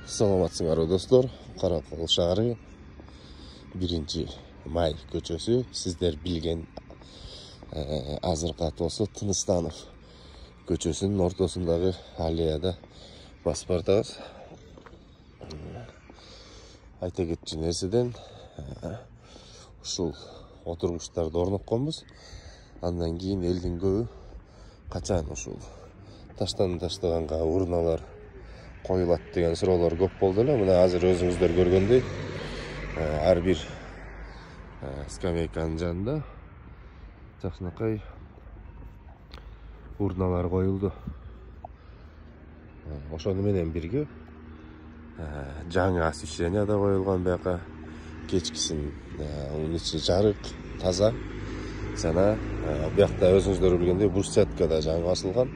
Саламатсыңарбы достор, Каракол шаары 1 май көчөсү. Сиздер билген азыркы атоосу Тыныстанов көчөсүнүн ортосундагы аллеяда басып бартабыз. Айта кетчү нерседен ушул отургучтарды орнотконбуз. Андан кийин элдин көбү качан ушул таштаганга урналар коюлат деген суроолор көп болду эле. Мына азыр өзүңүздөр көргөндөй ар бир скамейканын жанында жакшынакай урналар коюлду. Ошону менен бирге жаңы освещение да коюлган бияка. Кечкисин унун ичи жарык, таза. Жана биякта өзүңүздөр билгендей брусчатка да жаңы басылган.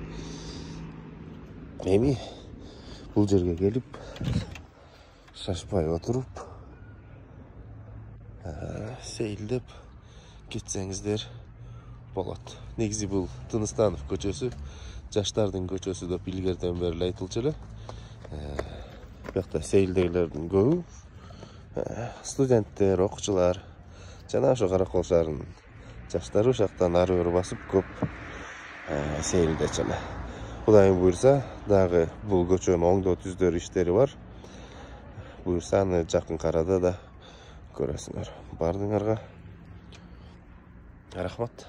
Эми бул жерге келип шашпай отуруп сейилдеп кетсеңиздер болот. Негизи бул Тыныстанов көчөсү, жаштардын көчөсү деп илгертен бери эле айтылчу эле. Биякта сейилдегилердин көбү студенттер, окуучулар жана ошо Каракол шаарынын жаштары ушактан ары бери басып көп сейилдечү эле. Кудайым буйрса, дагы бул көчөнүн оңдоо түздөр иштери бар. Буйрса аны жакын арада да көрөсүңөр. Баарыңарга рахмат.